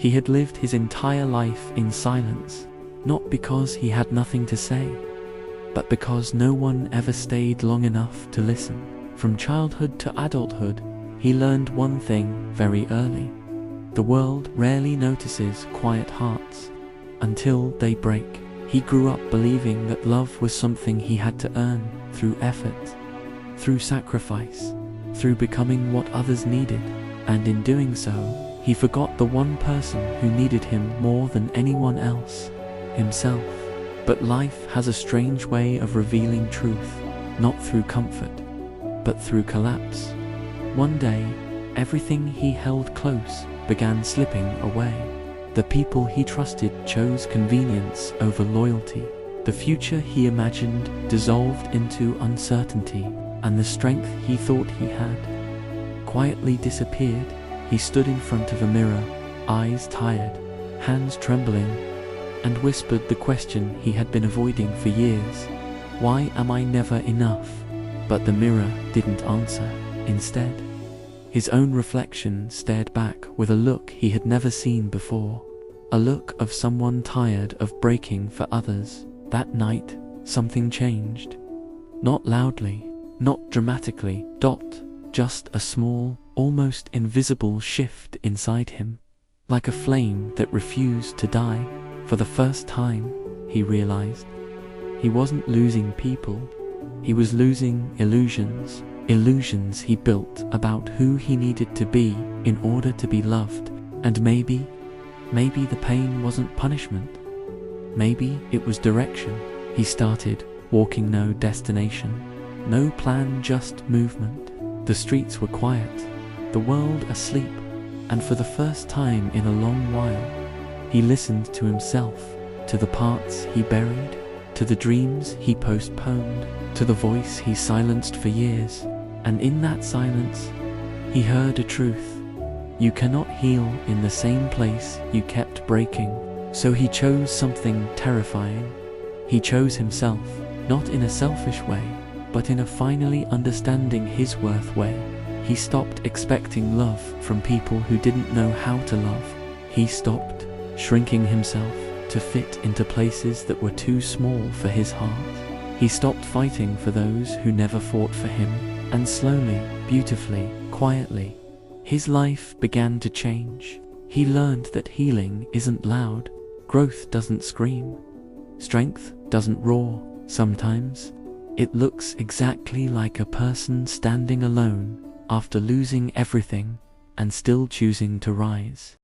He had lived his entire life in silence, not because he had nothing to say, but because no one ever stayed long enough to listen. From childhood to adulthood, he learned one thing very early. The world rarely notices quiet hearts until they break. He grew up believing that love was something he had to earn through effort, through sacrifice, through becoming what others needed, and in doing so, he forgot the one person who needed him more than anyone else, himself. But life has a strange way of revealing truth, not through comfort, but through collapse. One day, everything he held close began slipping away. The people he trusted chose convenience over loyalty. The future he imagined dissolved into uncertainty, and the strength he thought he had quietly disappeared. He stood in front of a mirror, eyes tired, hands trembling, and whispered the question he had been avoiding for years. Why am I never enough? But the mirror didn't answer. Instead, his own reflection stared back with a look he had never seen before, a look of someone tired of breaking for others. That night, something changed. Not loudly, not dramatically, just a small, almost invisible shift inside him, like a flame that refused to die. For the first time, he realized he wasn't losing people, he was losing illusions. Illusions he built about who he needed to be in order to be loved. And maybe the pain wasn't punishment. Maybe it was direction. He started walking, no destination, no plan, just movement. The streets were quiet, the world asleep, and for the first time in a long while, he listened to himself, to the parts he buried, to the dreams he postponed, to the voice he silenced for years. And in that silence, he heard a truth. You cannot heal in the same place you kept breaking. So he chose something terrifying. He chose himself, not in a selfish way, but in a finally understanding his worth way. He stopped expecting love from people who didn't know how to love. He stopped shrinking himself to fit into places that were too small for his heart. He stopped fighting for those who never fought for him. And slowly, beautifully, quietly, his life began to change. He learned that healing isn't loud, growth doesn't scream, strength doesn't roar. Sometimes, it looks exactly like a person standing alone after losing everything and still choosing to rise.